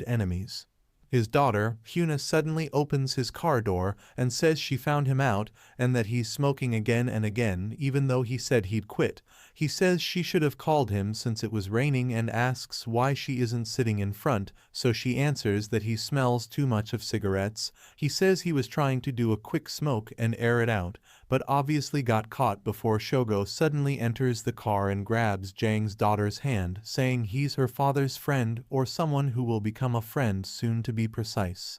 enemies. His daughter, Hyuna, suddenly opens his car door and says she found him out and that he's smoking again and again even though he said he'd quit. He says she should have called him since it was raining and asks why she isn't sitting in front, so she answers that he smells too much of cigarettes. He says he was trying to do a quick smoke and air it out, but obviously got caught before Shogo suddenly enters the car and grabs Jang's daughter's hand, saying he's her father's friend or someone who will become a friend soon, to be precise.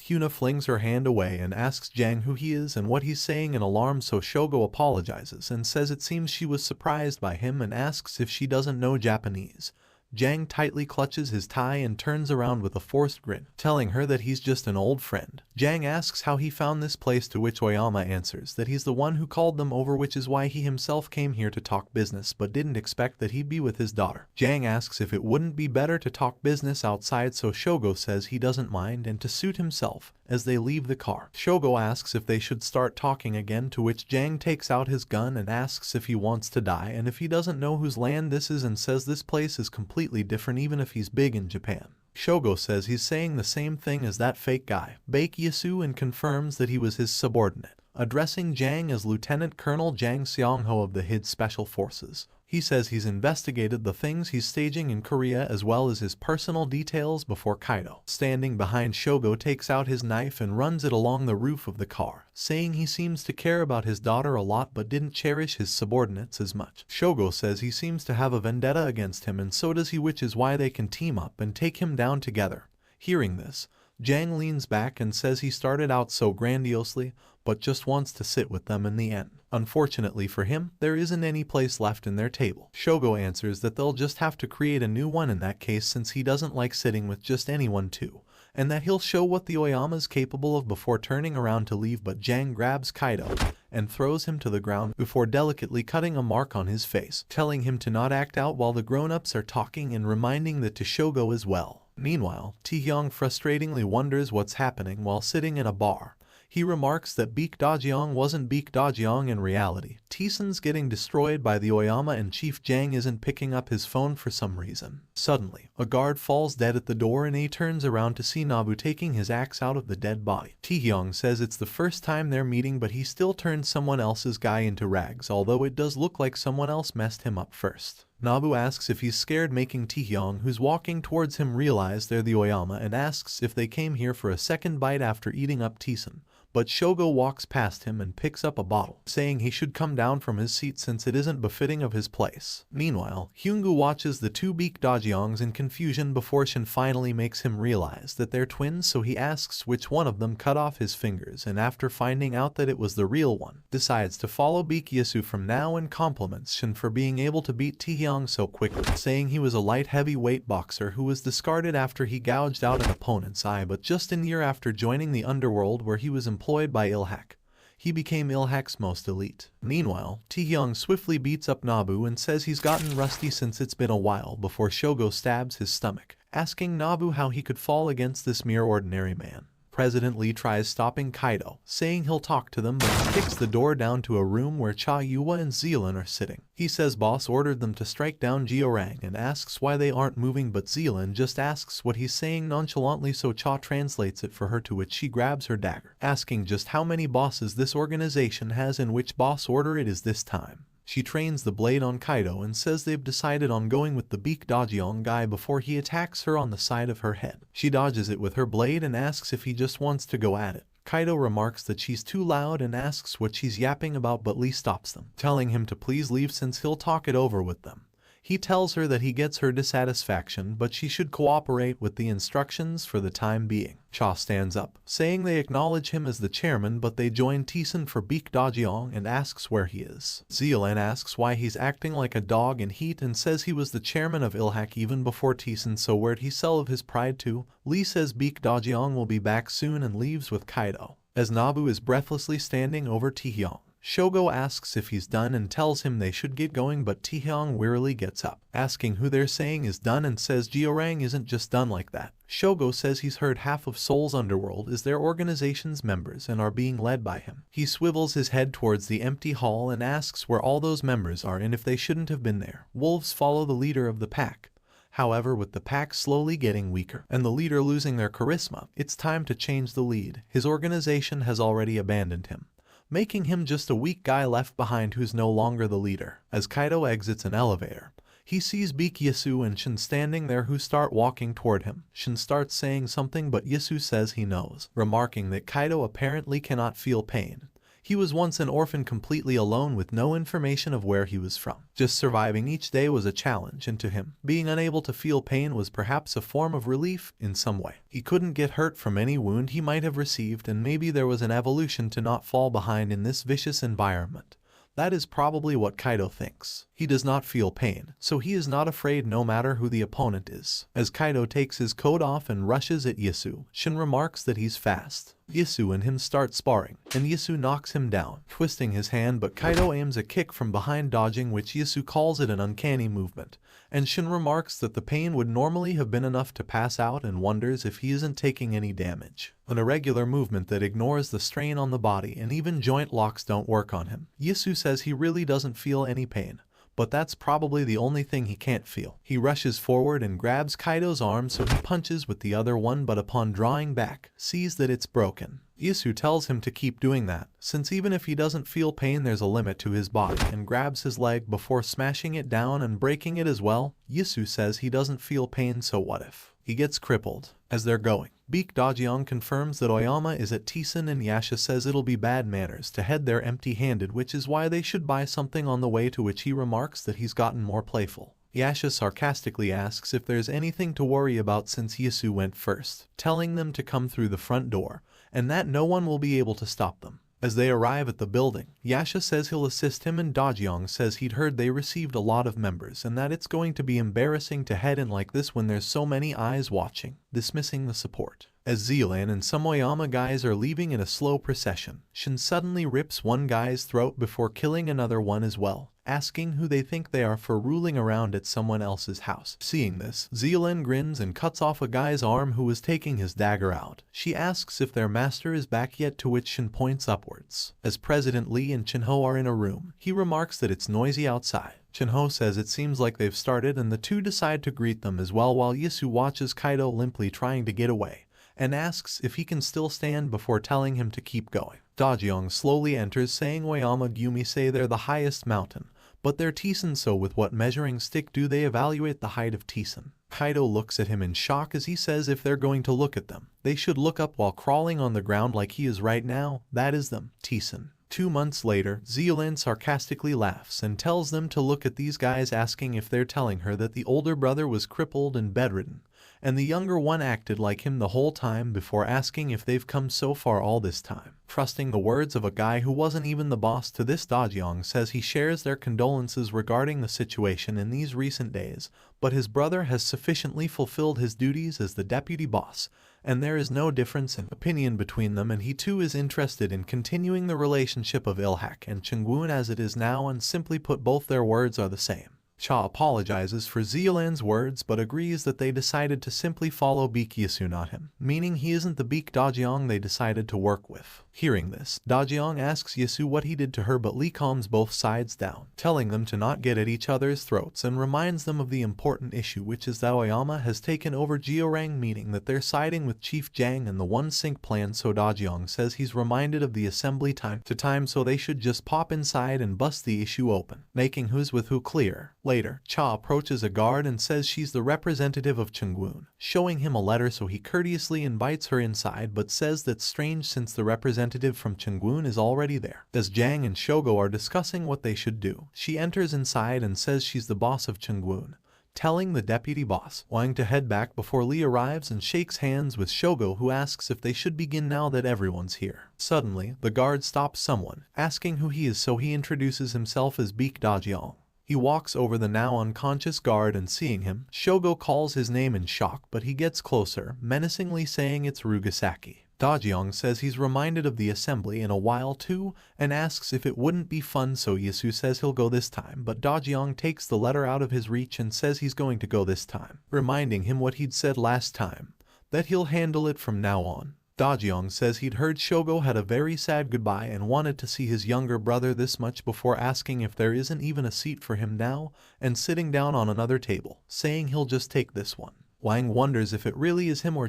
Hyuna flings her hand away and asks Jang who he is and what he's saying in alarm, so Shogo apologizes and says it seems she was surprised by him and asks if she doesn't know Japanese. Jang tightly clutches his tie and turns around with a forced grin, telling her that he's just an old friend. Jang asks how he found this place, to which Oyama answers that he's the one who called them over, which is why he himself came here to talk business but didn't expect that he'd be with his daughter. Jang asks if it wouldn't be better to talk business outside, so Shogo says he doesn't mind and to suit himself. As they leave the car, Shogo asks if they should start talking again, to which Jang takes out his gun and asks if he wants to die and if he doesn't know whose land this is, and says this place is completely different even if he's big in Japan. Shogo says he's saying the same thing as that fake guy, Baek Yisu, and confirms that he was his subordinate, addressing Jang as Lieutenant Colonel Jang Seong-ho of the HID Special Forces. He says he's investigated the things he's staging in Korea as well as his personal details before Kaido, standing behind Shogo, takes out his knife and runs it along the roof of the car, saying he seems to care about his daughter a lot but didn't cherish his subordinates as much. Shogo says he seems to have a vendetta against him and so does he, which is why they can team up and take him down together. Hearing this, Jang leans back and says he started out so grandiosely, but just wants to sit with them in the end. Unfortunately for him, there isn't any place left in their table. Shogo answers that they'll just have to create a new one in that case, since he doesn't like sitting with just anyone too, and that he'll show what the Oyama's capable of before turning around to leave, but Jang grabs Kaido and throws him to the ground before delicately cutting a mark on his face, telling him to not act out while the grown-ups are talking and reminding that to Shogo as well. Meanwhile, Taehyung frustratingly wonders what's happening while sitting in a bar. He remarks that Baek Dogyeong wasn't Baek Dogyeong in reality. T-sun's getting destroyed by the Oyama and Chief Jang isn't picking up his phone for some reason. Suddenly, a guard falls dead at the door and he turns around to see Nabu taking his axe out of the dead body. Taehyung says it's the first time they're meeting, but he still turned someone else's guy into rags, although it does look like someone else messed him up first. Nabu asks if he's scared, making Taehyung, who's walking towards him, realize they're the Oyama and asks if they came here for a second bite after eating up T-sun. But Shogo walks past him and picks up a bottle, saying he should come down from his seat since it isn't befitting of his place. Meanwhile, Hyungu watches the two Baek Dogyeongs in confusion before Shin finally makes him realize that they're twins, so he asks which one of them cut off his fingers, and after finding out that it was the real one, decides to follow Baek Yisu from now and compliments Shin for being able to beat Taehyung so quickly, saying he was a light heavyweight boxer who was discarded after he gouged out an opponent's eye, but just a year after joining the underworld where he was employed by Ilhak. He became Ilhak's most elite. Meanwhile, Taehyung swiftly beats up Nabu and says he's gotten rusty since it's been a while before Shogo stabs his stomach, asking Nabu how he could fall against this mere ordinary man. President Lee tries stopping Kaido, saying he'll talk to them, but he kicks the door down to a room where Cha Yua and Zealand are sitting. He says boss ordered them to strike down Jiorang and asks why they aren't moving, but Zealand just asks what he's saying nonchalantly, so Cha translates it for her, to which she grabs her dagger, asking just how many bosses this organization has and which boss order it is this time. She trains the blade on Kaido and says they've decided on going with the Baek Dogyeong guy before he attacks her on the side of her head. She dodges it with her blade and asks if he just wants to go at it. Kaido remarks that she's too loud and asks what she's yapping about, but Lee stops them, telling him to please leave since he'll talk it over with them. He tells her that he gets her dissatisfaction, but she should cooperate with the instructions for the time being. Cha stands up, saying they acknowledge him as the chairman, but they join T-sun for Baek Dogyeong and asks where he is. Zealand asks why he's acting like a dog in heat and says he was the chairman of Ilhak even before T-sun, so where'd he sell of his pride to? Lee says Baek Dogyeong will be back soon and leaves with Kaido. As Nabu is breathlessly standing over Taehyung, Shogo asks if he's done and tells him they should get going, but Taehyung wearily gets up, asking who they're saying is done and says Jiorang isn't just done like that. Shogo says he's heard half of Seoul's underworld is their organization's members and are being led by him. He swivels his head towards the empty hall and asks where all those members are and if they shouldn't have been there. Wolves follow the leader of the pack, However, with the pack slowly getting weaker and the leader losing their charisma, it's time to change the lead. His organization has already abandoned him, making him just a weak guy left behind who's no longer the leader. As Kaido exits an elevator, he sees Baek Yisu and Shin standing there, who start walking toward him. Shin starts saying something, but Yisu says he knows, remarking that Kaido apparently cannot feel pain. He was once an orphan, completely alone with no information of where he was from. Just surviving each day was a challenge, and to him, being unable to feel pain was perhaps a form of relief in some way. He couldn't get hurt from any wound he might have received, and maybe there was an evolution to not fall behind in this vicious environment. That is probably what Kaido thinks. He does not feel pain, so he is not afraid no matter who the opponent is. As Kaido takes his coat off and rushes at Yisu, Shin remarks that he's fast. Yisu and him start sparring, and Yisu knocks him down, twisting his hand, but Kaido aims a kick from behind, dodging which. Yisu calls it an uncanny movement, and Shin remarks that the pain would normally have been enough to pass out and wonders if he isn't taking any damage. An irregular movement that ignores the strain on the body, and even joint locks don't work on him. Yisu says he really doesn't feel any pain, but that's probably the only thing he can't feel. He rushes forward and grabs Kaido's arm, so he punches with the other one, but upon drawing back, sees that it's broken. Yisu tells him to keep doing that, since even if he doesn't feel pain there's a limit to his body, and grabs his leg before smashing it down and breaking it as well. Yisu says he doesn't feel pain, so what if he gets crippled? As they're going, Baek Dogyeong confirms that Oyama is at Tison, and Yasha says it'll be bad manners to head there empty-handed, which is why they should buy something on the way, to which he remarks that he's gotten more playful. Yasha sarcastically asks if there's anything to worry about since Yisu went first, telling them to come through the front door, and that no one will be able to stop them. As they arrive at the building, Yasha says he'll assist him, and Dogyeong says he'd heard they received a lot of members and that it's going to be embarrassing to head in like this when there's so many eyes watching, dismissing the support. As Zealand and some Oyama guys are leaving in a slow procession, Shin suddenly rips one guy's throat before killing another one as well, asking who they think they are for ruling around at someone else's house. Seeing this, Zealand grins and cuts off a guy's arm who was taking his dagger out. She asks if their master is back yet, to which Shin points upwards. As President Lee and Chinho are in a room, he remarks that it's noisy outside. Chinho says it seems like they've started, and the two decide to greet them as well, while Yisu watches Kaido limply trying to get away, and asks if he can still stand before telling him to keep going. Dogyeong slowly enters, saying Oyama Gyumi say they're the highest mountain, but they're Tison, so with what measuring stick do they evaluate the height of Tison? Kaido looks at him in shock as he says if they're going to look at them, they should look up while crawling on the ground like he is right now. That is them, Tison. 2 months later, Zealand sarcastically laughs and tells them to look at these guys, asking if they're telling her that the older brother was crippled and bedridden, and the younger one acted like him the whole time, before asking if they've come so far all this time. Trusting the words of a guy who wasn't even the boss to this, Dogyeong says he shares their condolences regarding the situation in these recent days, but his brother has sufficiently fulfilled his duties as the deputy boss, and there is no difference in opinion between them, and he too is interested in continuing the relationship of Ilhak and Chungwon as it is now, and simply put, both their words are the same. Cha apologizes for Zealand's words but agrees that they decided to simply follow Baek Yisu, not him, meaning he isn't the Baek Dogyeong they decided to work with. Hearing this, Dogyeong asks Yisu what he did to her, but Lee calms both sides down, telling them to not get at each other's throats, and reminds them of the important issue, which is that Oyama has taken over Georang, meaning that they're siding with Chief Jang and the One Sink plan. So Dogyeong says he's reminded of the assembly time to time, so they should just pop inside and bust the issue open, making who's with who clear. Later, Cha approaches a guard and says she's the representative of Chungwon, showing him a letter, so he courteously invites her inside but says that's strange since the representative from Chungwon is already there. As Jang and Shogo are discussing what they should do, she enters inside and says she's the boss of Chungwon, telling the deputy boss, wanting to head back before Lee arrives and shakes hands with Shogo, who asks if they should begin now that everyone's here. Suddenly, the guard stops someone, asking who he is, so he introduces himself as Baek Dogyeong. He walks over the now unconscious guard, and seeing him, Shogo calls his name in shock, but he gets closer, menacingly saying it's Rugasaki. Dogyeong says he's reminded of the assembly in a while too, and asks if it wouldn't be fun, so Yisu says he'll go this time, but Dogyeong takes the letter out of his reach and says he's going to go this time, reminding him what he'd said last time, that he'll handle it from now on. Dogyeong says he'd heard Shogo had a very sad goodbye and wanted to see his younger brother this much before asking if there isn't even a seat for him now, and sitting down on another table, saying he'll just take this one. Wang wonders if it really is him or